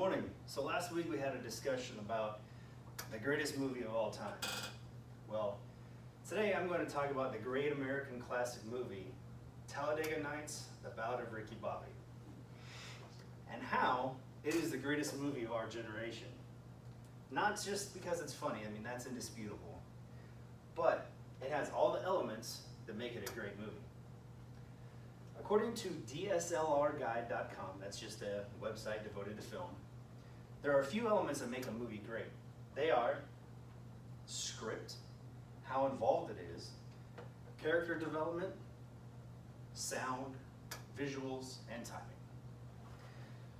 morning. So last week we had a discussion about the greatest movie of all time. Well, today I'm going to talk about the great American classic movie, Talladega Nights, The Ballad of Ricky Bobby, and how it is the greatest movie of our generation. Not just because it's funny, I mean that's indisputable, but it has all the elements that make it a great movie. According to DSLRguide.com, that's just a website devoted to film, there are a few elements that make a movie great. They are script, how involved it is, character development, sound, visuals, and timing.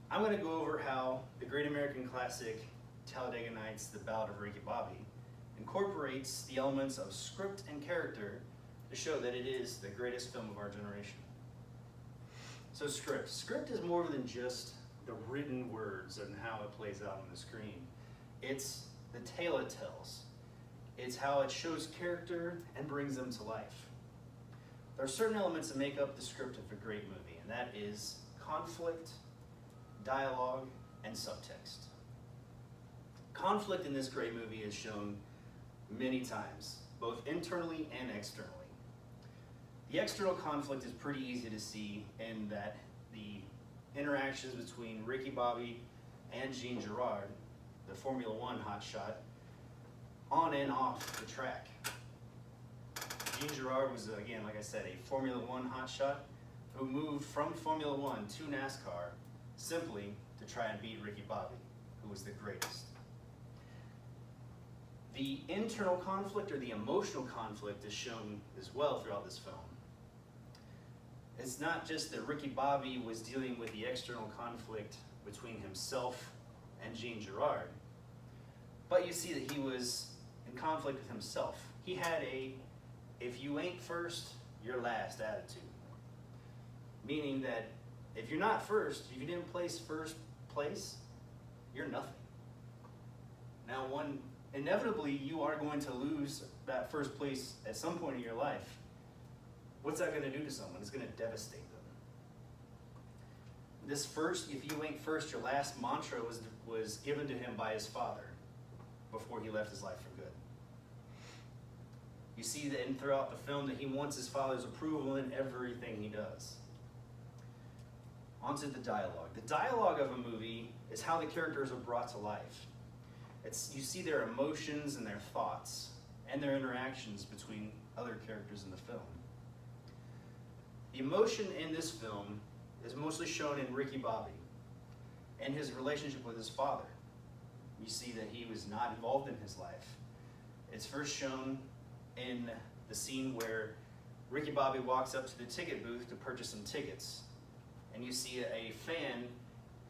I'm going to go over how the great American classic Talladega Nights, The Ballad of Ricky Bobby incorporates the elements of script and character to show that it is the greatest film of our generation. So script. Script is more than just the written words and how it plays out on the screen. It's the tale it tells. It's how it shows character and brings them to life. There are certain elements that make up the script of a great movie, and that is conflict, dialogue, and subtext. Conflict in this great movie is shown many times, both internally and externally. The external conflict is pretty easy to see in that the interactions between Ricky Bobby and Jean Girard, the Formula One hotshot, on and off the track. Jean Girard was, again, like I said, a Formula One hotshot who moved from Formula One to NASCAR simply to try and beat Ricky Bobby, who was the greatest. The internal conflict or the emotional conflict is shown as well throughout this film. It's not just that Ricky Bobby was dealing with the external conflict between himself and Jean Girard, but you see that he was in conflict with himself. He had a "if you ain't first, you're last" attitude. Meaning that if you're not first, if you didn't place first place, you're nothing. Now, inevitably you are going to lose that first place at some point in your life. What's that going to do to someone? It's going to devastate them. This first, "if you ain't first, your last" mantra was given to him by his father before he left his life for good. You see that throughout the film that he wants his father's approval in everything he does. Onto the dialogue. The dialogue of a movie is how the characters are brought to life. You see their emotions and their thoughts and their interactions between other characters in the film. The emotion in this film is mostly shown in Ricky Bobby and his relationship with his father. You see that he was not involved in his life. It's first shown in the scene where Ricky Bobby walks up to the ticket booth to purchase some tickets, and you see a fan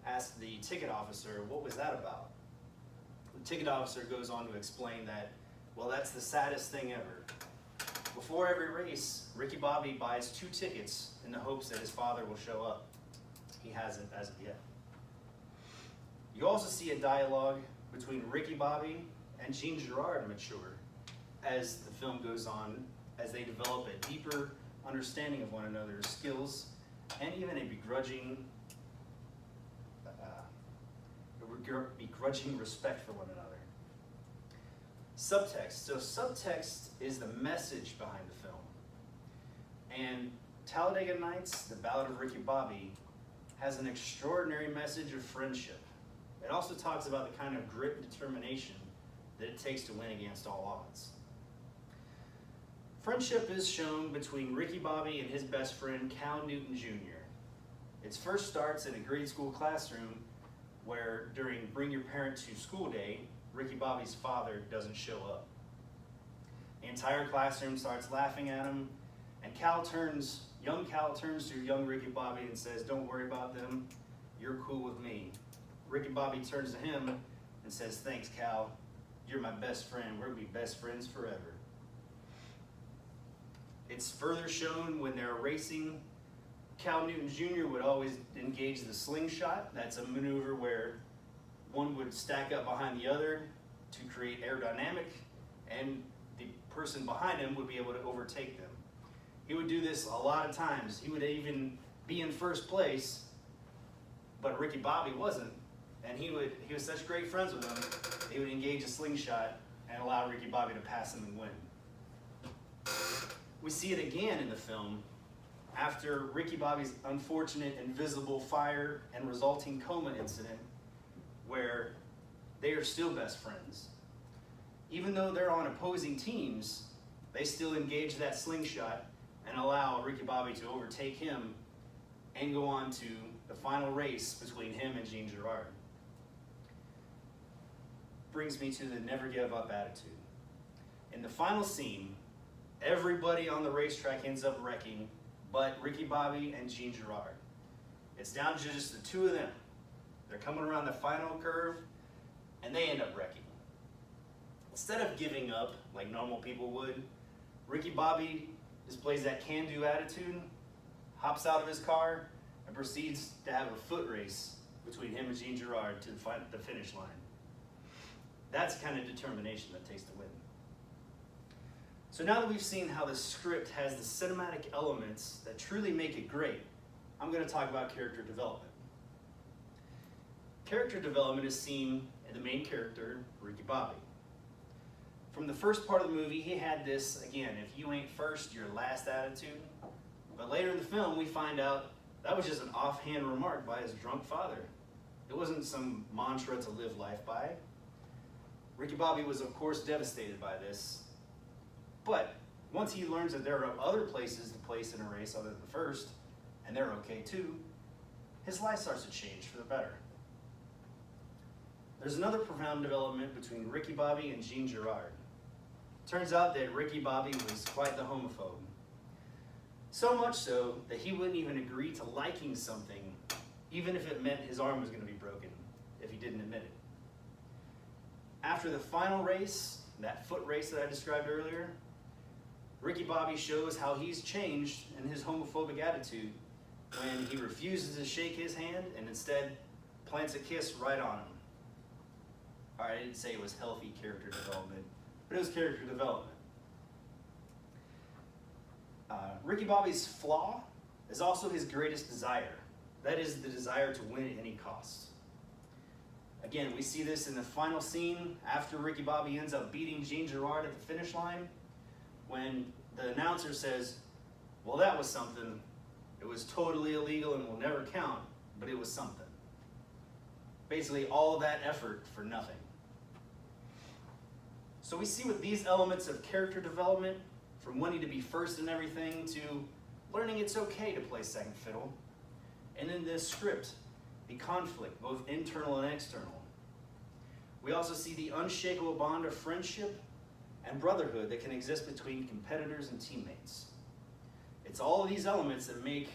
ask the ticket officer, "What was that about?" The ticket officer goes on to explain that, well, that's the saddest thing ever. Before every race, Ricky Bobby buys 2 tickets in the hopes that his father will show up. He hasn't as of yet. You also see a dialogue between Ricky Bobby and Jean Girard mature as the film goes on, as they develop a deeper understanding of one another's skills and even a begrudging respect for one another. Subtext. So subtext is the message behind the film. And Talladega Nights, The Ballad of Ricky Bobby, has an extraordinary message of friendship. It also talks about the kind of grit and determination that it takes to win against all odds. Friendship is shown between Ricky Bobby and his best friend, Cal Newton Jr. It first starts in a grade school classroom where during Bring Your Parent to School Day, Ricky Bobby's father doesn't show up. The entire classroom starts laughing at him, and young Cal turns to young Ricky Bobby and says, "Don't worry about them, you're cool with me." Ricky Bobby turns to him and says, "Thanks, Cal, you're my best friend, we're gonna be best friends forever." It's further shown when they're racing. Cal Newton Jr. would always engage the slingshot. That's a maneuver where one would stack up behind the other to create aerodynamic, and the person behind him would be able to overtake them. He would do this a lot of times. He would even be in first place, but Ricky Bobby wasn't. And he was such great friends with him, he would engage a slingshot and allow Ricky Bobby to pass him and win. We see it again in the film after Ricky Bobby's unfortunate invisible fire and resulting coma incident, where they are still best friends. Even though they're on opposing teams, they still engage that slingshot and allow Ricky Bobby to overtake him and go on to the final race between him and Jean Girard. Brings me to the never give up attitude. In the final scene, everybody on the racetrack ends up wrecking but Ricky Bobby and Jean Girard. It's down to just the two of them. They're coming around the final curve and they end up wrecking. Instead of giving up like normal people would, Ricky Bobby displays that can-do attitude, hops out of his car, and proceeds to have a foot race between him and Jean Girard to the finish line. That's the kind of determination that takes to win. So now that we've seen how the script has the cinematic elements that truly make it great, I'm going to talk about character development. Character development is seen in the main character, Ricky Bobby. From the first part of the movie, he had this, again, if you ain't first, you're last attitude. But later in the film, we find out that was just an offhand remark by his drunk father. It wasn't some mantra to live life by. Ricky Bobby was, of course, devastated by this. But once he learns that there are other places to place in a race other than first, and they're okay too, his life starts to change for the better. There's another profound development between Ricky Bobby and Jean Girard. Turns out that Ricky Bobby was quite the homophobe. So much so that he wouldn't even agree to liking something, even if it meant his arm was going to be broken, if he didn't admit it. After the final race, that foot race that I described earlier, Ricky Bobby shows how he's changed in his homophobic attitude when he refuses to shake his hand and instead plants a kiss right on him. All right, I didn't say it was healthy character development, but it was character development. Ricky Bobby's flaw is also his greatest desire. That is the desire to win at any cost. Again, we see this in the final scene after Ricky Bobby ends up beating Jean Girard at the finish line, when the announcer says, well, that was something. It was totally illegal and will never count, but it was something. Basically, all that effort for nothing. So we see with these elements of character development, from wanting to be first in everything to learning it's okay to play second fiddle, and in this script, the conflict, both internal and external. We also see the unshakable bond of friendship and brotherhood that can exist between competitors and teammates. It's all of these elements that make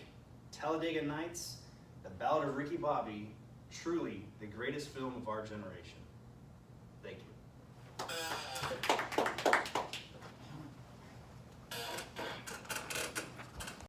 Talladega Nights, The Ballad of Ricky Bobby, truly the greatest film of our generation. Thank you.